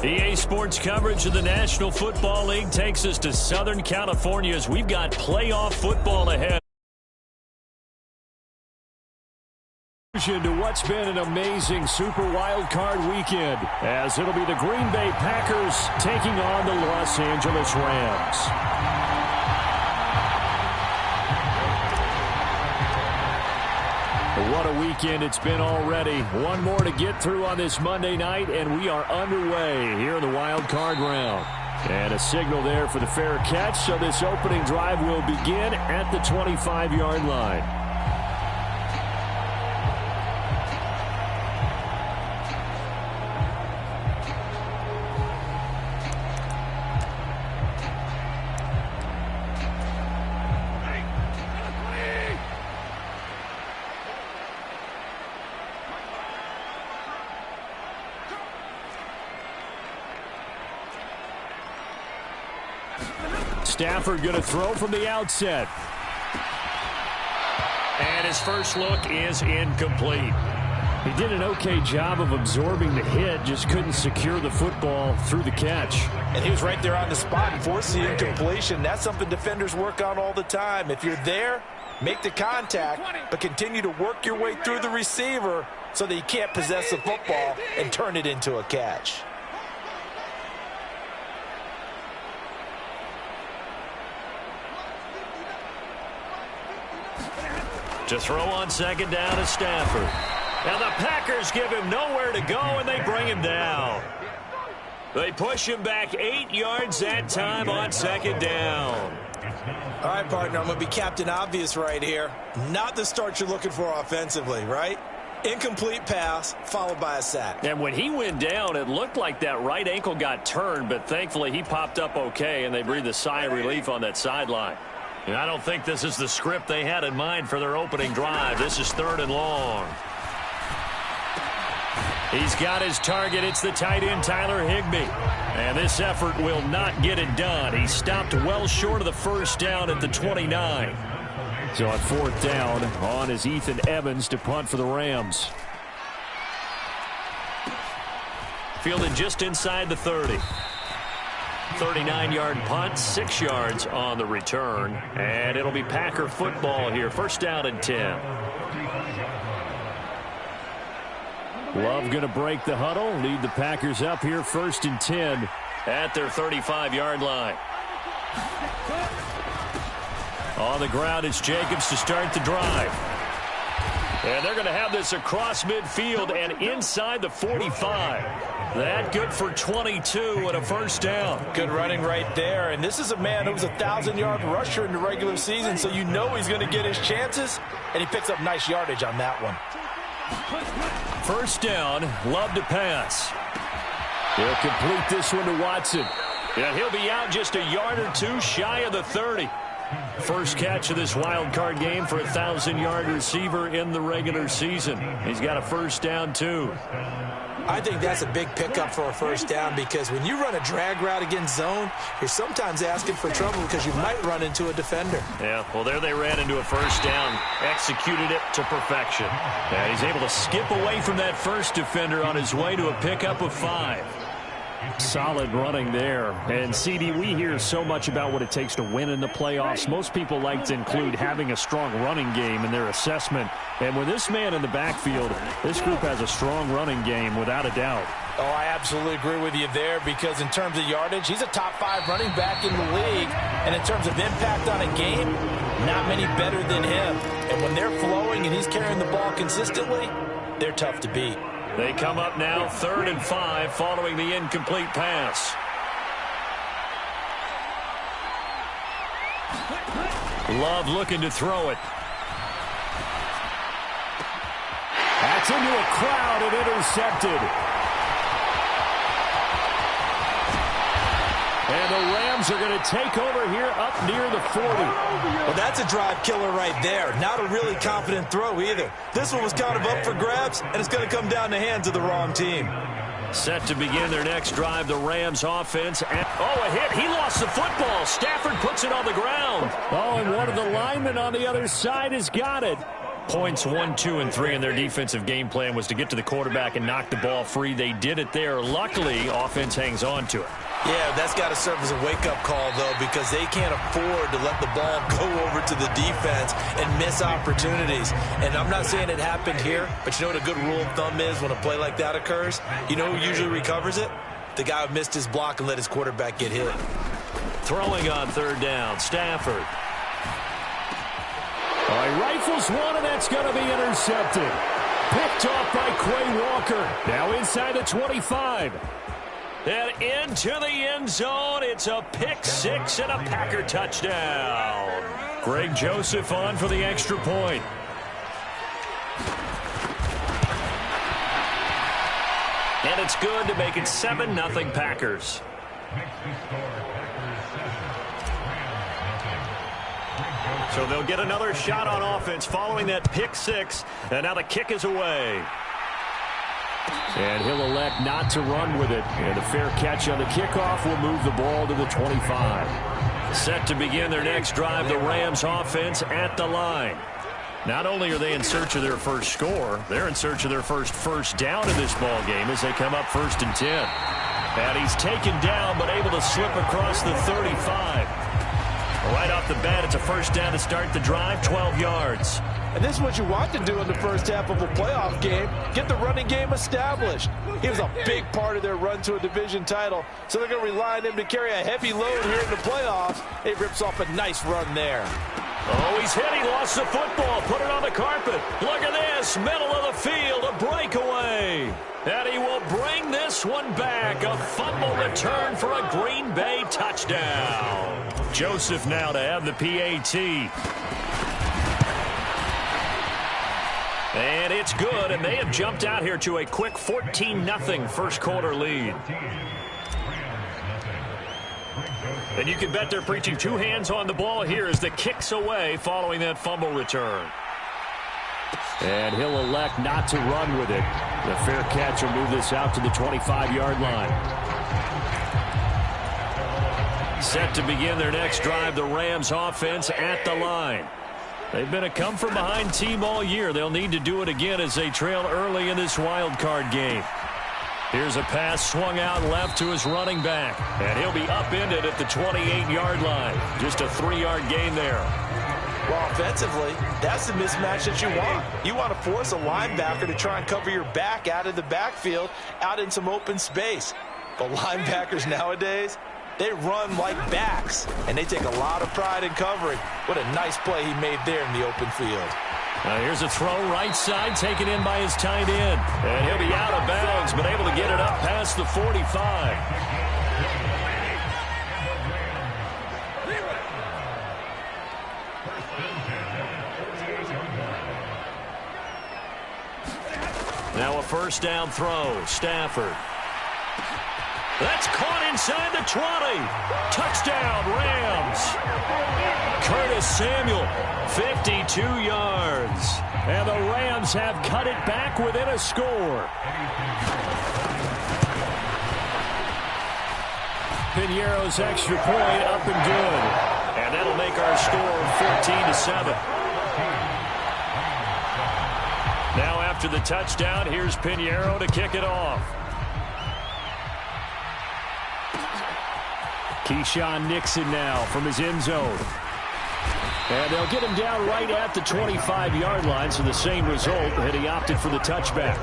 EA Sports coverage of the National Football League takes us to Southern California as we've got playoff football ahead. To what's been an amazing Super Wild Card weekend, as it'll be the Green Bay Packers taking on the Los Angeles Rams. What a weekend it's been already. One more to get through on this Monday night, and we are underway here in the Wild Card round. And a signal there for the fair catch, so this opening drive will begin at the 25-yard line. Stafford going to throw from the outset. And his first look is incomplete. He did an okay job of absorbing the hit, just couldn't secure the football through the catch. And he was right there on the spot and forced the incompletion. That's something defenders work on all the time. If you're there, make the contact, but continue to work your way through the receiver so that you can't possess the football and turn it into a catch. To throw on second down is Stafford. Now the Packers give him nowhere to go, and they bring him down. They push him back 8 yards that time on second down. All right, partner, I'm going to be Captain Obvious right here. Not the start you're looking for offensively, right? Incomplete pass followed by a sack. And when he went down, it looked like that right ankle got turned, but thankfully he popped up okay, and they breathed a sigh of relief on that sideline. And I don't think this is the script they had in mind for their opening drive. This is 3rd and long. He's got his target. It's the tight end, Tyler Higbee. And this effort will not get it done. He stopped well short of the first down at the 29. So on 4th down, on is Ethan Evans to punt for the Rams. Fielded just inside the 30. 39-yard punt, 6 yards on the return. And it'll be Packer football here. 1st down and 10. Love going to break the huddle, lead the Packers up here 1st and 10 at their 35-yard line. On the ground, it's Jacobs to start the drive. And they're going to have this across midfield and inside the 45. That good for 22 and a 1st down. Good running right there. And this is a man who was a 1,000-yard rusher in the regular season, so you know he's going to get his chances, and he picks up nice yardage on that one. 1st down, Love to pass. He'll complete this one to Watson. And he'll be out just a yard or two shy of the 30. First catch of this wild card game for a 1,000-yard receiver in the regular season. He's got a 1st down, too. I think that's a big pickup for a 1st down, because when you run a drag route against zone, you're sometimes asking for trouble because you might run into a defender. Yeah, well, there they ran into a 1st down, executed it to perfection. Yeah, he's able to skip away from that first defender on his way to a pickup of 5. Solid running there. And, CD, we hear so much about what it takes to win in the playoffs. Most people like to include having a strong running game in their assessment. And with this man in the backfield, this group has a strong running game without a doubt. Oh, I absolutely agree with you there, because in terms of yardage, he's a top 5 running back in the league. And in terms of impact on a game, not many better than him. And when they're flowing and he's carrying the ball consistently, they're tough to beat. They come up now 3rd and 5 following the incomplete pass. Love looking to throw it. That's into a crowd and intercepted. And the Rams are going to take over here up near the 40. Well, that's a drive killer right there. Not a really confident throw either. This one was kind of up for grabs, and it's going to come down the hands of the wrong team. Set to begin their next drive, the Rams offense. And, a hit. He lost the football. Stafford puts it on the ground. Oh, and one of the linemen on the other side has got it. Points 1, 2, and 3 in their defensive game plan was to get to the quarterback and knock the ball free. They did it there. Luckily, offense hangs on to it. Yeah, that's got to serve as a wake-up call, though, because they can't afford to let the ball go over to the defense and miss opportunities. And I'm not saying it happened here, but you know what a good rule of thumb is when a play like that occurs? You know who usually recovers it? The guy who missed his block and let his quarterback get hit. Throwing on third down, Stafford. All right, rifles one, and that's going to be intercepted. Picked off by Quay Walker. Now inside the 25. And into the end zone. It's a pick six and a Packer touchdown. Greg Joseph on for the extra point. And it's good to make it 7-0 Packers. So they'll get another shot on offense following that pick six. And now the kick is away. And he'll elect not to run with it. And a fair catch on the kickoff will move the ball to the 25. Set to begin their next drive, the Rams offense at the line. Not only are they in search of their first score, they're in search of their first down in this ball game as they come up 1st and 10. And he's taken down but able to slip across the 35. Right off the bat, it's a first down to start the drive, 12 yards. And this is what you want to do in the first half of a playoff game. Get the running game established. He was a big part of their run to a division title, so they're going to rely on him to carry a heavy load here in the playoffs. He rips off a nice run there. Oh, he's hit. He lost the football. Put it on the carpet. Look at this. Middle of the field. A breakaway. And he will bring this one back. A fumble return for a Green Bay touchdown. Joseph now to have the PAT. And it's good, and they have jumped out here to a quick 14-0 first quarter lead. And you can bet they're preaching two hands on the ball here as the kick's away following that fumble return. And he'll elect not to run with it. The fair catch will move this out to the 25-yard line. Set to begin their next drive, the Rams offense at the line. They've been a come-from-behind team all year. They'll need to do it again as they trail early in this wild card game. Here's a pass swung out left to his running back. And he'll be upended at the 28-yard line. Just a 3-yard gain there. Well, offensively, that's the mismatch that you want. You want to force a linebacker to try and cover your back out of the backfield, out in some open space. But linebackers nowadays, they run like backs, and they take a lot of pride in covering. What a nice play he made there in the open field. Now here's a throw right side, taken in by his tight end. And he'll be out of bounds, but able to get it up past the 45. Now a first down throw, Stafford. That's caught inside the 20. Touchdown, Rams. Curtis Samuel, 52 yards. And the Rams have cut it back within a score. Piñeiro's extra point up and good. And that'll make our score 14-7. Now after the touchdown, here's Piñeiro to kick it off. Keyshawn Nixon now from his end zone. And they'll get him down right at the 25-yard line, so the same result, and he opted for the touchback.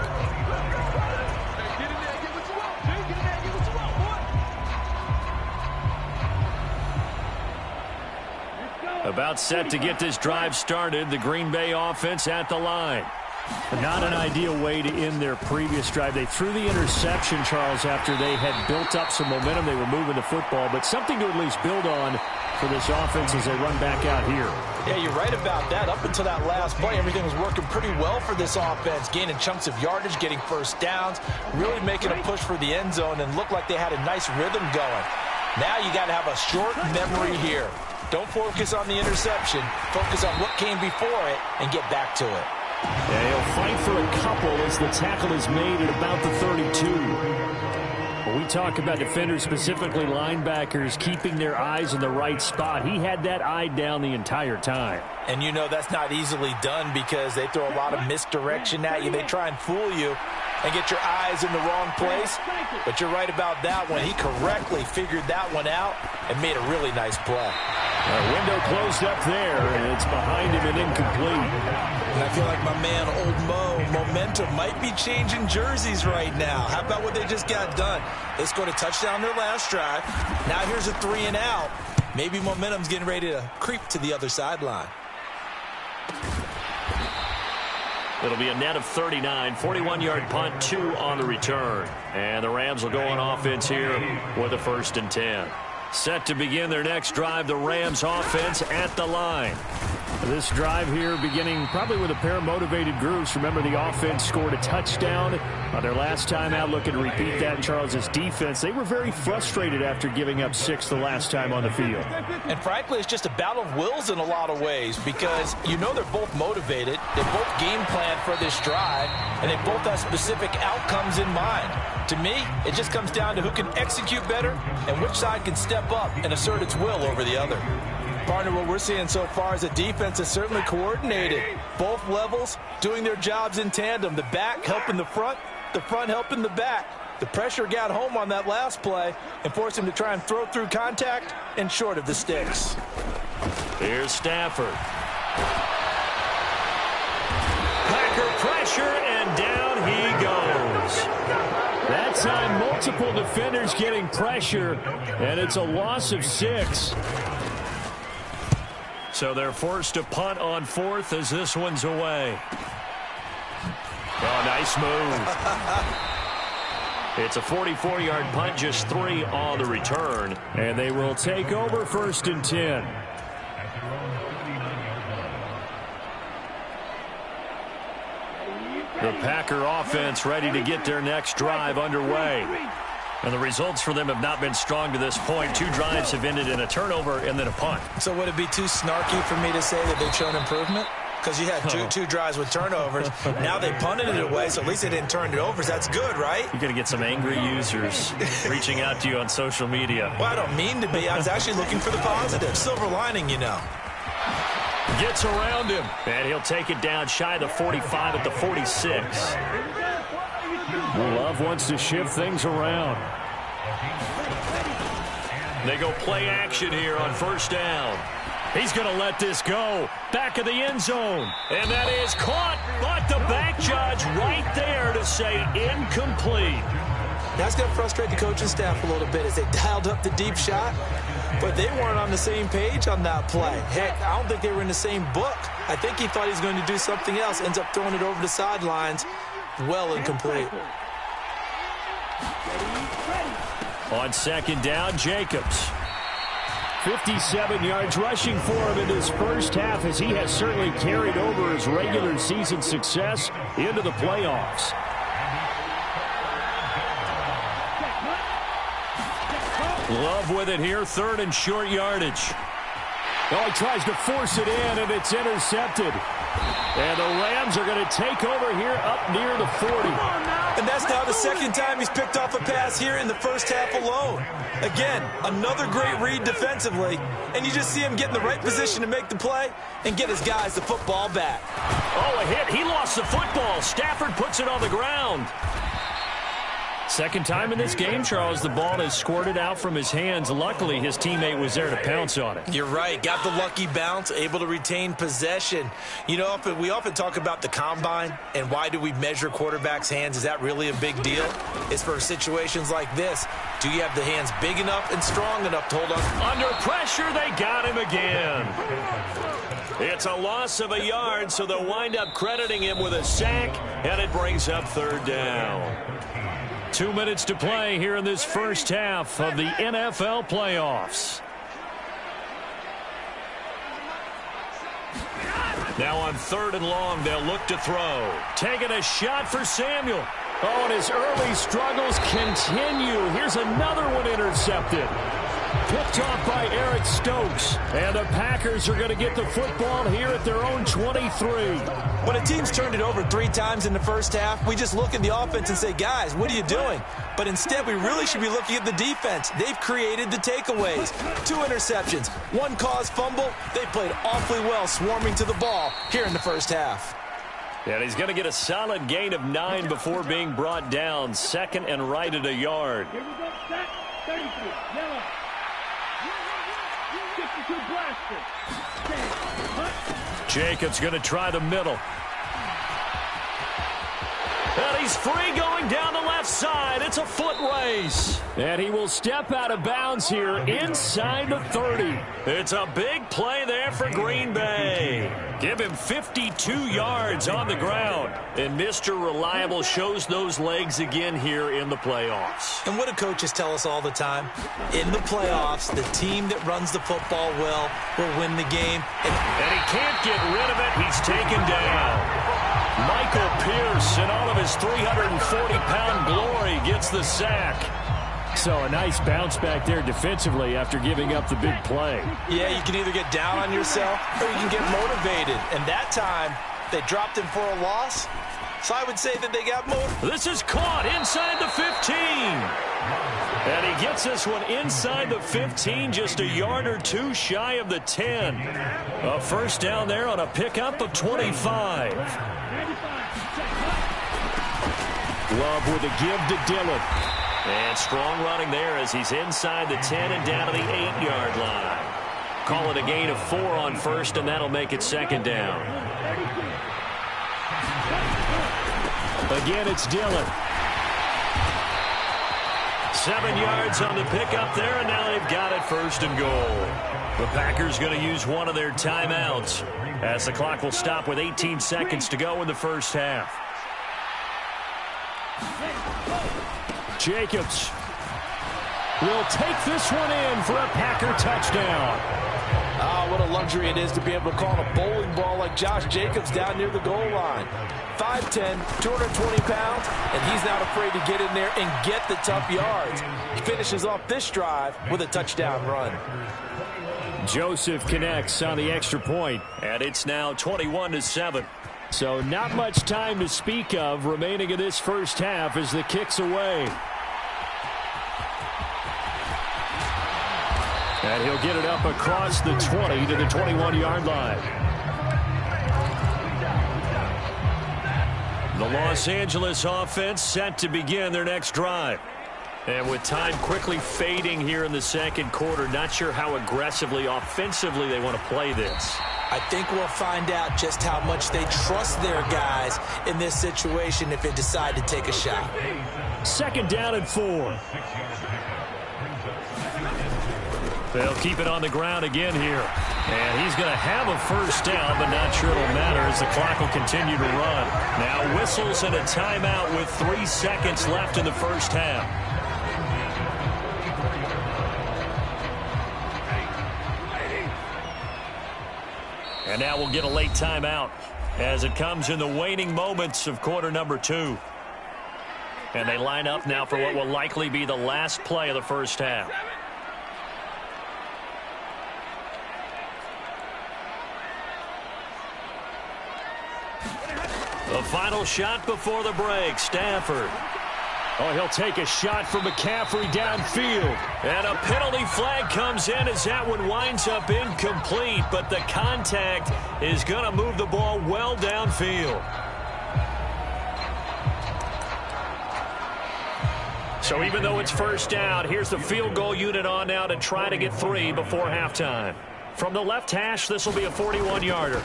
About set to get this drive started, the Green Bay offense at the line. Not an ideal way to end their previous drive. They threw the interception, Charles, after they had built up some momentum. They were moving the football, but something to at least build on for this offense as they run back out here. Yeah, you're right about that. Up until that last play, everything was working pretty well for this offense, gaining chunks of yardage, getting first downs, really making a push for the end zone, and looked like they had a nice rhythm going. Now you got to have a short memory here. Don't focus on the interception. Focus on what came before it and get back to it. Yeah, he'll fight for a couple as the tackle is made at about the 32. When we talk about defenders, specifically linebackers, keeping their eyes in the right spot, he had that eye down the entire time. And you know that's not easily done because they throw a lot of misdirection at you. They try and fool you and get your eyes in the wrong place. But you're right about that one. He correctly figured that one out and made a really nice play. Window closed up there, and it's behind him and incomplete. And I feel like my man, Old Mo, momentum might be changing jerseys right now. How about what they just got done? They scored a touchdown their last drive. Now here's a 3 and out. Maybe momentum's getting ready to creep to the other sideline. It'll be a net of 39, 41-yard punt, 2 on the return. And the Rams will go on offense here with a 1st and 10. Set to begin their next drive, the Rams offense at the line. This drive here beginning probably with a pair of motivated groups. Remember, the offense scored a touchdown on their last time out. Looking to repeat that in Charles's defense. They were very frustrated after giving up 6 the last time on the field. And frankly, it's just a battle of wills in a lot of ways because you know they're both motivated. They both game plan for this drive, and they both have specific outcomes in mind. To me, it just comes down to who can execute better and which side can step up and assert its will over the other. Partner, what we're seeing so far is a defense is certainly coordinated. Both levels doing their jobs in tandem. The back helping the front helping the back. The pressure got home on that last play and forced him to try and throw through contact and short of the sticks. Here's Stafford. Packer pressure, and down he goes. That time, multiple defenders getting pressure, and it's a loss of 6. So they're forced to punt on 4th as this one's away. Oh, nice move. It's a 44-yard punt, just 3 on the return. And they will take over 1st and 10. The Packer offense ready to get their next drive underway. And the results for them have not been strong to this point. 2 drives have ended in a turnover and then a punt. So would it be too snarky for me to say that they've shown improvement? Because you had two drives with turnovers. Now they punted it away, so at least they didn't turn it over. So that's good, right? You're going to get some angry users reaching out to you on social media. Well, I don't mean to be. I was actually looking for the positive. Silver lining, you know. Gets around him. And he'll take it down shy of the 45 at the 46. Love wants to shift things around. They go play action here on 1st down. He's going to let this go. Back of the end zone. And that is caught. But the back judge right there to say incomplete. That's going to frustrate the coaching staff a little bit as they dialed up the deep shot. But they weren't on the same page on that play. Heck, I don't think they were in the same book. I think he thought he was going to do something else. Ends up throwing it over the sidelines. Well incomplete. On 2nd down, Jacobs. 57 yards rushing for him in his first half as he has certainly carried over his regular season success into the playoffs. Love with it here, 3rd and short yardage. Oh, he tries to force it in, and it's intercepted. And the Rams are going to take over here up near the 40. And that's now the 2nd time he's picked off a pass here in the first half alone. Again, another great read defensively. And you just see him get in the right position to make the play and get his guys the football back. Oh, a hit. He lost the football. Stafford puts it on the ground. 2nd time in this game, Charles, the ball has squirted out from his hands. Luckily, his teammate was there to pounce on it. You're right. Got the lucky bounce, able to retain possession. You know, we often talk about the combine and why do we measure quarterbacks' hands. Is that really a big deal? It's for situations like this. Do you have the hands big enough and strong enough to hold on? Under pressure, they got him again. It's a loss of a yard, so they'll wind up crediting him with a sack, and it brings up 3rd down. 2 minutes to play here in this first half of the NFL playoffs. Now on 3rd and long, they'll look to throw. Taking a shot for Samuel. Oh, and his early struggles continue. Here's another one intercepted. Picked off by Eric Stokes. And the Packers are going to get the football here at their own 23. When a team's turned it over 3 times in the first half, we just look at the offense and say, guys, what are you doing? But instead, we really should be looking at the defense. They've created the takeaways. 2 interceptions, 1 caused fumble. They played awfully well swarming to the ball here in the first half. And he's going to get a solid gain of 9 before being brought down. 2nd and right at a yard. Here we go, set, 33, yellow. 52 blaster. Jacobs going to try the middle. And he's free going down the left side. It's a foot race. And he will step out of bounds here inside the 30. It's a big play there for Green Bay. Give him 52 yards on the ground. And Mr. Reliable shows those legs again here in the playoffs. And what do coaches tell us all the time? In the playoffs, the team that runs the football well will win the game. And he can't get rid of it. He's taken down. Michael Pierce, in all of his 340-pound glory, gets the sack. So a nice bounce back there defensively after giving up the big play. Yeah, you can either get down on yourself or you can get motivated. And that time, they dropped him for a loss. So I would say that they got motivated. This is caught inside the 15. And he gets this one inside the 15, just a yard or 2 shy of the 10. A first down there on a pickup of 25. Love with a give to Dillon. And strong running there as he's inside the 10 and down to the 8-yard line. Call it a gain of 4 on first, and that'll make it 2nd down. Again, it's Dillon. 7 yards on the pickup there, and now they've got it 1st and goal. The Packers going to use one of their timeouts as the clock will stop with 18 seconds to go in the first half. Jacobs will take this one in for a Packer touchdown. Ah, what a luxury it is to be able to call a bowling ball like Josh Jacobs down near the goal line. 5'10", 220 pounds, and he's not afraid to get in there and get the tough yards. He finishes off this drive with a touchdown run. Joseph connects on the extra point, and it's now 21-7. So not much time to speak of remaining in this first half as the kick's away. And he'll get it up across the 20 to the 21-yard line. The Los Angeles offense set to begin their next drive. And with time quickly fading here in the second quarter, not sure how aggressively, offensively they want to play this. I think we'll find out just how much they trust their guys in this situation if they decide to take a shot. 2nd down and 4. They'll keep it on the ground again here. And he's going to have a first down, but not sure it'll matter as the clock will continue to run. Now whistles and a timeout with 3 seconds left in the first half. And now we'll get a late timeout as it comes in the waning moments of quarter number 2. And they line up now for what will likely be the last play of the first half. The final shot before the break, Stafford. Oh, he'll take a shot from McCaffrey downfield. And a penalty flag comes in as that one winds up incomplete, but the contact is going to move the ball well downfield. So even though it's first down, here's the field goal unit on now to try to get 3 before halftime. From the left hash, this will be a 41-yarder.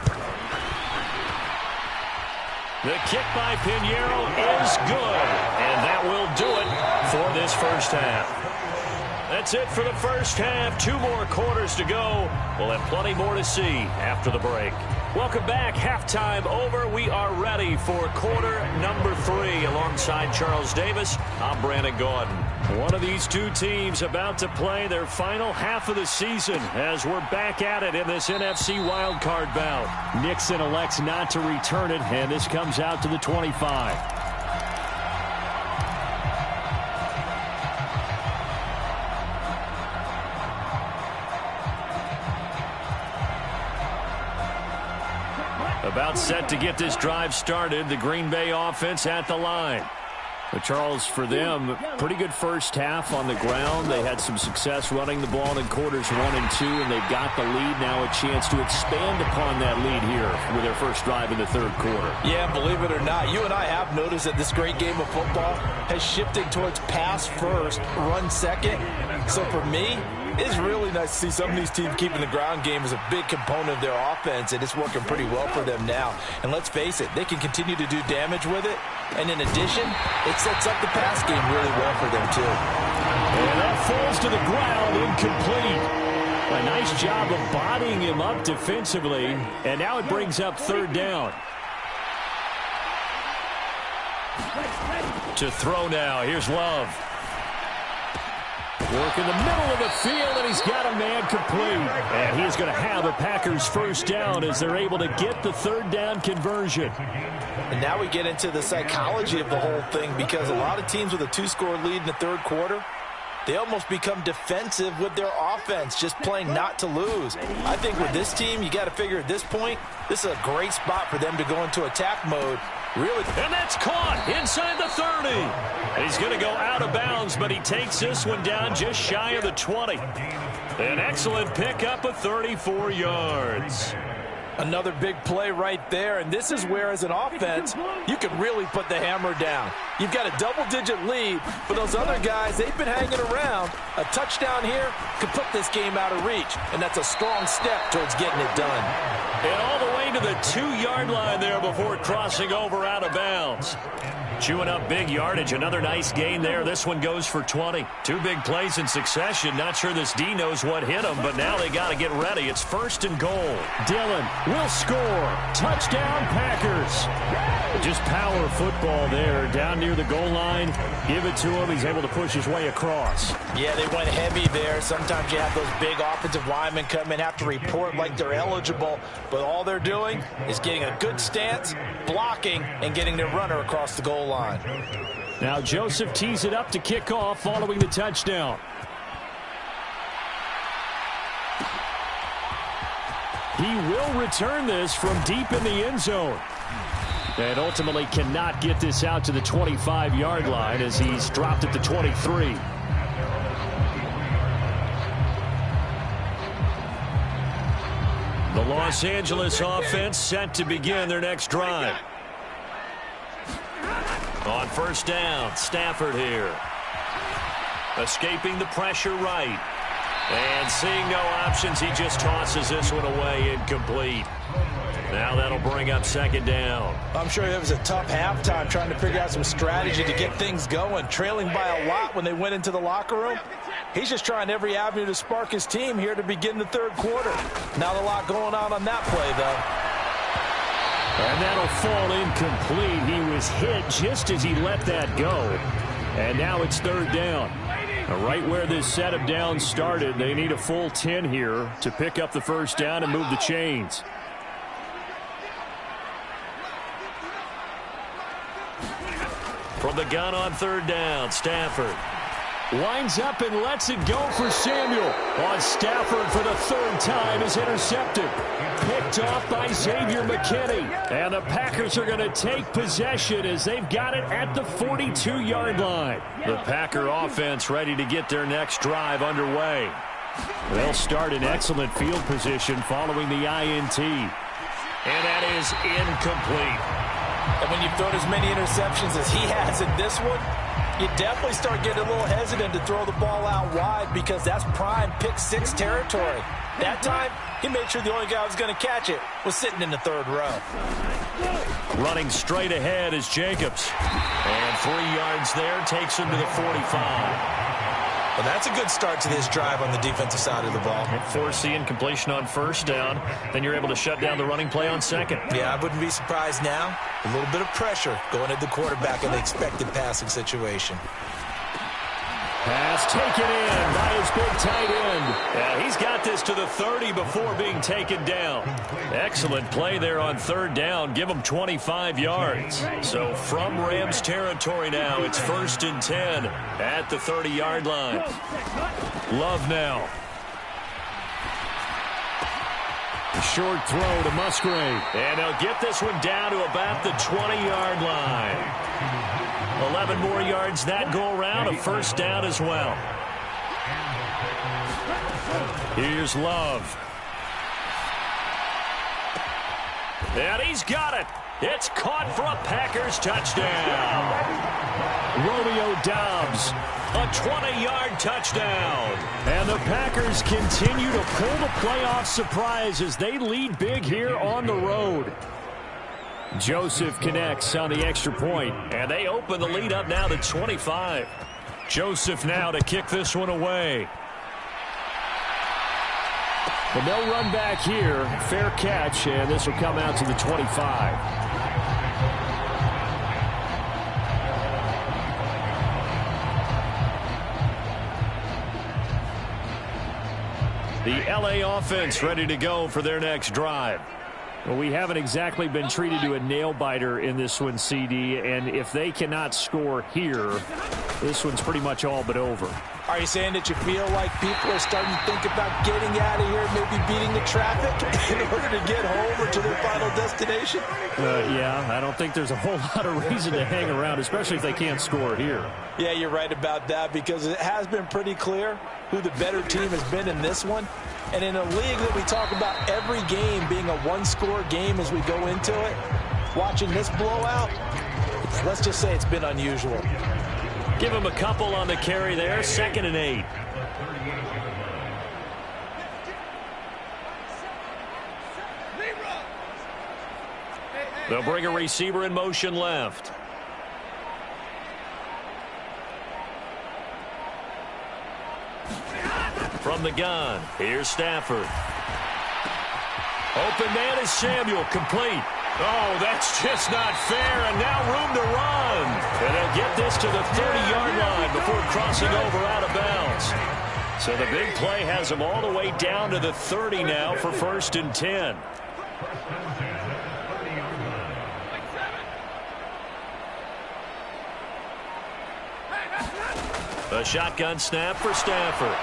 The kick by Pinheiro is good, and that will do it for this first half. That's it for the first half. 2 more quarters to go. We'll have plenty more to see after the break. Welcome back. Halftime over. We are ready for quarter number 3. Alongside Charles Davis, I'm Brandon Gordon. One of these two teams about to play their final half of the season as we're back at it in this NFC wildcard bout. Nixon elects not to return it, and this comes out to the 25. About set to get this drive started. The Green Bay offense at the line. But Charles, for them, pretty good first half on the ground. They had some success running the ball in quarters 1 and 2, and they've got the lead now, a chance to expand upon that lead here with their first drive in the third quarter. Yeah, believe it or not, you and I have noticed that this great game of football has shifted towards pass first, run second. So for me, it's really nice to see some of these teams keeping the ground game as a big component of their offense, and it's working pretty well for them now. And let's face it, they can continue to do damage with it. And in addition, it sets up the pass game really well for them, too. And that falls to the ground, incomplete. A nice job of bodying him up defensively, and now it brings up third down. To throw now, here's Love. Work in the middle of the field, and he's got a man complete. And he's going to have a Packers first down as they're able to get the third down conversion. And now we get into the psychology of the whole thing, because a lot of teams with a 2-score lead in the third quarter, they almost become defensive with their offense, just playing not to lose. I think with this team, you got to figure at this point, this is a great spot for them to go into attack mode. Really. And that's caught inside the 30. He's going to go out of bounds, but he takes this one down just shy of the 20. An excellent pickup of 34 yards. Another big play right there, and this is where, as an offense, you can really put the hammer down. You've got a double-digit lead, but those other guys, they've been hanging around. A touchdown here could put this game out of reach, and that's a strong step towards getting it done. And all the way to the 2-yard line there before crossing over out of bounds. Chewing up big yardage. Another nice gain there. This one goes for 20. 2 big plays in succession. Not sure this D knows what hit him, but now they got to get ready. It's first and goal. Dillon will score. Touchdown, Packers. Just power football there. Down near the goal line. Give it to him. He's able to push his way across. Yeah, they went heavy there. Sometimes you have those big offensive linemen come in, have to report like they're eligible, but all they're doing is getting a good stance, blocking, and getting their runner across the goal line. Now Joseph tees it up to kick off following the touchdown. He will return this from deep in the end zone. And ultimately cannot get this out to the 25-yard line as he's dropped at the 23. The Los Angeles offense set to begin their next drive. On first down, Stafford here. Escaping the pressure right. And seeing no options, he just tosses this one away, incomplete. Now that'll bring up second down. I'm sure it was a tough halftime trying to figure out some strategy to get things going. Trailing by a lot when they went into the locker room. He's just trying every avenue to spark his team here to begin the third quarter. Not a lot going on that play, though. And that'll fall incomplete. He was hit just as he let that go. And now it's third down. Right where this set of downs started, they need a full 10 here to pick up the first down and move the chains. From the gun on third down, Stafford winds up and lets it go for Samuel. On Stafford for the third time is intercepted. Picked off by Xavier McKinney. And the Packers are going to take possession as they've got it at the 42-yard line. The Packer offense ready to get their next drive underway. They'll start in excellent field position following the INT. And that is incomplete. And when you've thrown as many interceptions as he has in this one, you definitely start getting a little hesitant to throw the ball out wide because that's prime pick-6 territory. That time, he made sure the only guy who was going to catch it was sitting in the third row. Running straight ahead is Jacobs. And 3 yards there takes him to the 45. Well, that's a good start to this drive on the defensive side of the ball. Force the incompletion on first down. Then you're able to shut down the running play on second. Yeah, I wouldn't be surprised now. A little bit of pressure going at the quarterback in the expected passing situation. Pass taken in by his big tight end. Yeah, he's got this to the 30 before being taken down. Excellent play there on third down. Give him 25 yards. So from Rams territory now, it's first and 10 at the 30-yard line. Love now. short throw to Musgrave. And they'll get this one down to about the 20-yard line. 11 more yards that go around, a first down as well. Here's Love. And he's got it. It's caught for a Packers touchdown. Romeo Doubs, a 20-yard touchdown. And the Packers continue to pull the playoff surprise as they lead big here on the road. Joseph connects on the extra point, and they open the lead up now to 25. Joseph now to kick this one away. And they'll run back here. Fair catch, and this will come out to the 25. The LA offense ready to go for their next drive. Well, we haven't exactly been treated to a nail-biter in this one, CD, and if they cannot score here, this one's pretty much all but over. Are you saying that you feel like people are starting to think about getting out of here, maybe beating the traffic in order to get home or to their final destination? Yeah, I don't think there's a whole lot of reason to hang around, especially if they can't score here. Yeah, you're right about that because it has been pretty clear who the better team has been in this one. And in a league that we talk about every game being a one-score game as we go into it, watching this blowout, let's just say it's been unusual. Give him a couple on the carry there, 2nd and 8. They'll bring a receiver in motion left. From the gun, here's Stafford. Open man is Samuel, complete. Oh, that's just not fair, and now room to run. And they'll get this to the 30-yard line before crossing over out of bounds. So the big play has them all the way down to the 30 now for 1st and 10. A shotgun snap for Stafford.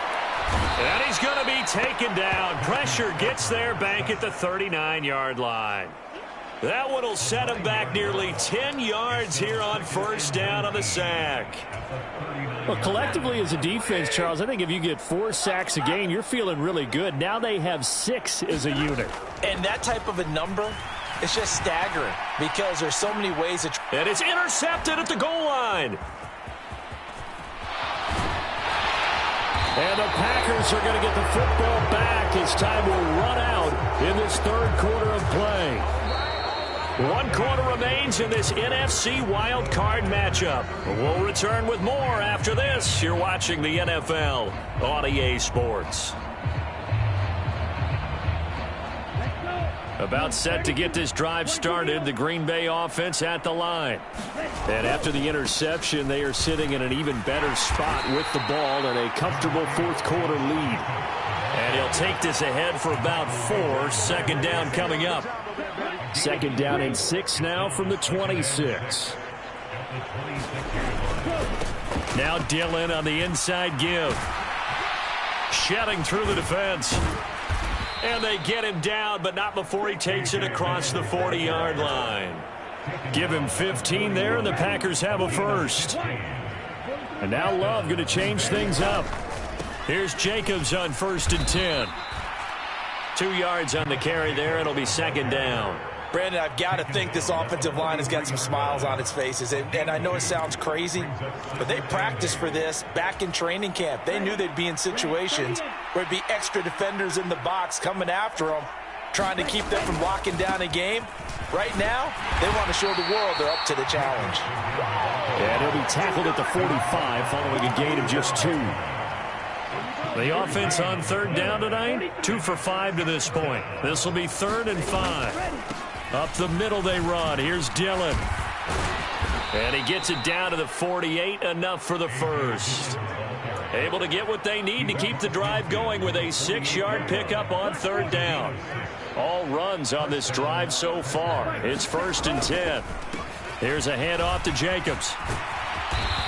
And he's going to be taken down. Pressure gets there back at the 39-yard line. That one will set him back nearly 10 yards here on 1st down on the sack. Well, collectively as a defense, Charles, I think if you get 4 sacks a game, you're feeling really good. Now they have 6 as a unit. And that type of a number is just staggering because there's so many ways that... And it's intercepted at the goal line. And the Packers are going to get the football back as time will run out in this 3rd quarter of play. 1 quarter remains in this NFC wild card matchup. We'll return with more after this. You're watching the NFL on EA Sports. About set to get this drive started, the Green Bay offense at the line. And after the interception, they are sitting in an even better spot with the ball and a comfortable 4th quarter lead. And he'll take this ahead for about 4. 2nd down coming up. 2nd down and 6 now from the 26. Now Dillon on the inside give. Shedding through the defense. And they get him down, but not before he takes it across the 40-yard line. Give him 15 there, and the Packers have a first. And now Love going to change things up. Here's Jacobs on 1st and 10. 2 yards on the carry there. It'll be 2nd down. Brandon, I've got to think this offensive line has got some smiles on its faces. And I know it sounds crazy, but they practiced for this back in training camp. They knew they'd be in situations where it'd be extra defenders in the box coming after them, trying to keep them from locking down a game. Right now, they want to show the world they're up to the challenge. And he'll be tackled at the 45 following a gain of just 2. The offense on 3rd down tonight, 2 for 5 to this point. This will be 3rd and 5. Up the middle they run. Here's Dillon. And he gets it down to the 48, enough for the first. Able to get what they need to keep the drive going with a 6-yard pickup on 3rd down. All runs on this drive so far. It's 1st and 10. Here's a handoff to Jacobs.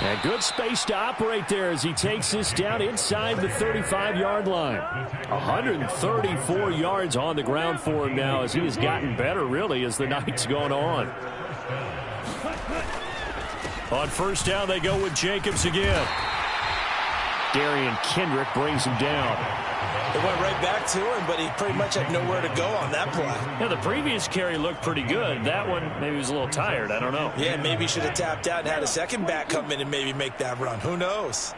And good space to operate there as he takes this down inside the 35-yard line. 134 yards on the ground for him now as he has gotten better, really, as the night's gone on. On first down, they go with Jacobs again. Darian Kendrick brings him down. It went right back to him, but he pretty much had nowhere to go on that play. Yeah, the previous carry looked pretty good. That one, maybe he was a little tired. I don't know. Yeah, maybe he should have tapped out and had a second back come in and maybe make that run. Who knows?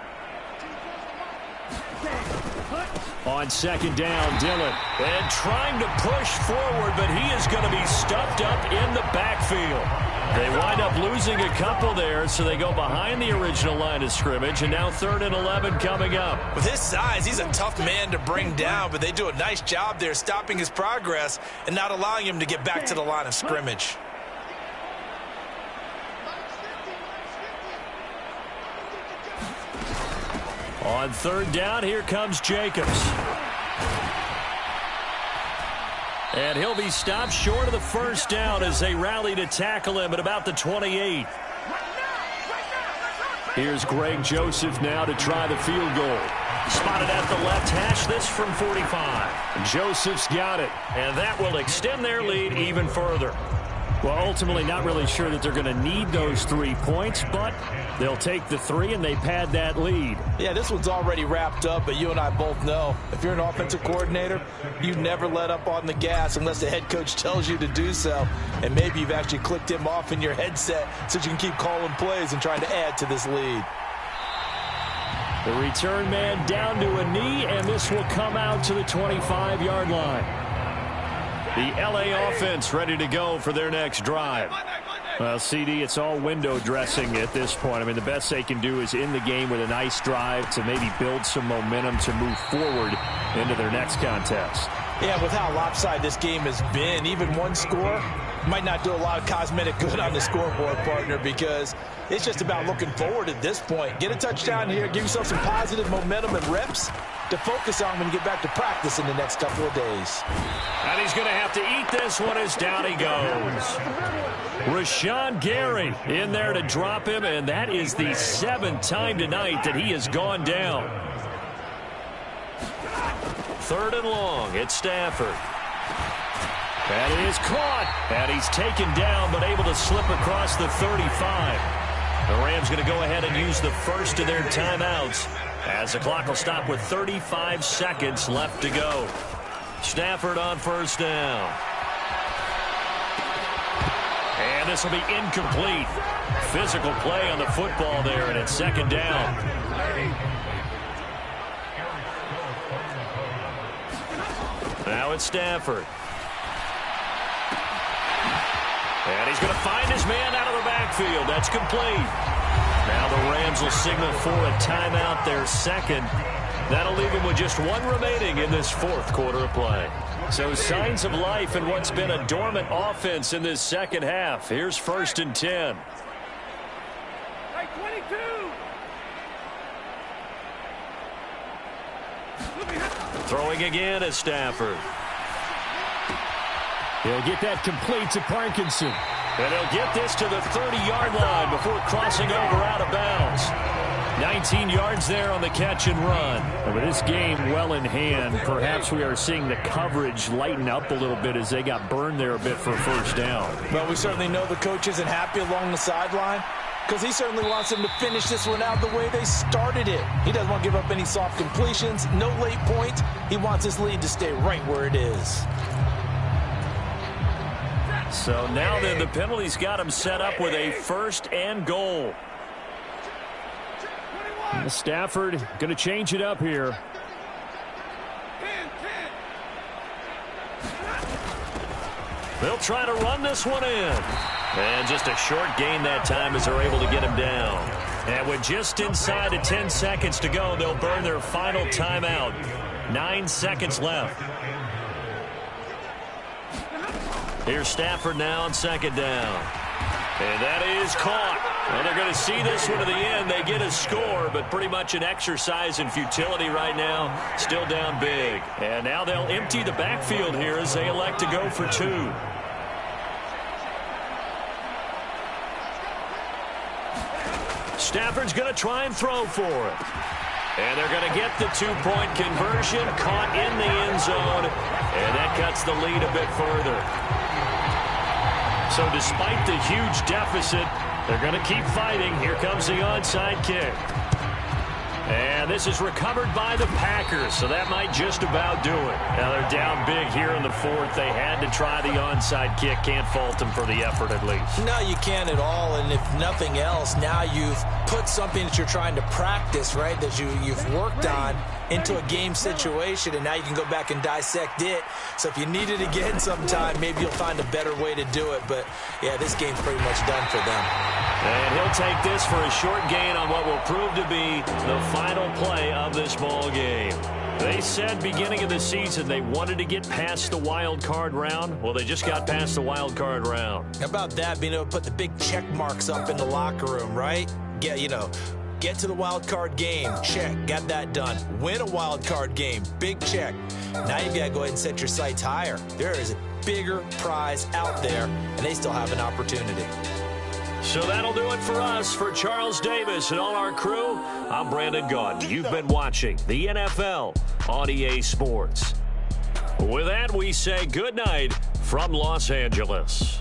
On second down, Dillon. And trying to push forward, but he is going to be stuffed up in the backfield. They wind up losing a couple there, so they go behind the original line of scrimmage, and now 3rd and 11 coming up. With his size, he's a tough man to bring down, but they do a nice job there stopping his progress and not allowing him to get back to the line of scrimmage. On 3rd down, here comes Jacobs. And he'll be stopped short of the first down as they rally to tackle him at about the 28. Here's Greg Joseph now to try the field goal. Spotted at the left hash, this from 45. Joseph's got it, and that will extend their lead even further. Well, ultimately not really sure that they're going to need those 3 points, but they'll take the 3 and they pad that lead. Yeah, this one's already wrapped up, but you and I both know if you're an offensive coordinator, you never let up on the gas unless the head coach tells you to do so. And maybe you've actually clicked him off in your headset so you can keep calling plays and trying to add to this lead. The return man down to a knee, and this will come out to the 25-yard line. The LA offense ready to go for their next drive. Well, CD, it's all window dressing at this point. I mean, the best they can do is in the game with a nice drive to maybe build some momentum to move forward into their next contest. Yeah, with how lopsided this game has been, even one score might not do a lot of cosmetic good on the scoreboard, partner, because it's just about looking forward at this point. Get a touchdown here, give yourself some positive momentum and reps to focus on when you get back to practice in the next couple of days. And he's going to have to eat this one as down he goes. Rashawn Gary in there to drop him, and that is the 7th time tonight that he has gone down. 3rd and long, it's Stafford. That is caught, and he's taken down, but able to slip across the 35. The Rams going to go ahead and use the first of their timeouts as the clock will stop with 35 seconds left to go. Stafford on first down. And this will be incomplete. Physical play on the football there, and it's 2nd down. Now it's Stafford. And he's going to find his man out of the backfield. That's complete. Now the Rams will signal for a timeout, their 2nd. That'll leave them with just 1 remaining in this 4th quarter of play. So signs of life in what's been a dormant offense in this 2nd half. Here's 1st and 10. Hey, 22. Throwing again is Stafford. He'll get that complete to Parkinson. And he'll get this to the 30-yard line before crossing over out of bounds. 19 yards there on the catch and run. And with this game well in hand, perhaps we are seeing the coverage lighten up a little bit as they got burned there a bit for a first down. Well, we certainly know the coach isn't happy along the sideline because he certainly wants them to finish this one out the way they started it. He doesn't want to give up any soft completions, no late points. He wants his lead to stay right where it is. So now then, the penalty's got him set up with a 1st and goal. Stafford going to change it up here. They'll try to run this one in. And just a short gain that time as they're able to get him down. And with just inside of 10 seconds to go, they'll burn their final timeout. 9 seconds left. Here's Stafford now on 2nd down. And that is caught. Well, they're going to see this one to the end. They get a score, but pretty much an exercise in futility right now. Still down big. And now they'll empty the backfield here as they elect to go for 2. Stafford's going to try and throw for it. And they're going to get the two-point conversion, caught in the end zone, and that cuts the lead a bit further. So despite the huge deficit, they're going to keep fighting. Here comes the onside kick. And this is recovered by the Packers, so that might just about do it. Now they're down big here in the fourth. They had to try the onside kick. Can't fault them for the effort at least. No, you can't at all. And if nothing else, now you've put something that you're trying to practice, right, that you've worked on into a game situation, and now you can go back and dissect it. So if you need it again sometime, maybe you'll find a better way to do it. But, yeah, this game's pretty much done for them. And he'll take this for a short gain on what will prove to be the final play of this ball game. They said beginning of the season they wanted to get past the wild card round. Well, they just got past the wild card round. How about that, being able to put the big check marks up in the locker room, right? Get to the wild card game. Check. Got that done. Win a wild card game. Big check. Now you've got to go ahead and set your sights higher. There is a bigger prize out there, and they still have an opportunity. So that'll do it for us. For Charles Davis and all our crew, I'm Brandon Gaudin. You've been watching the NFL on EA Sports. With that, we say good night from Los Angeles.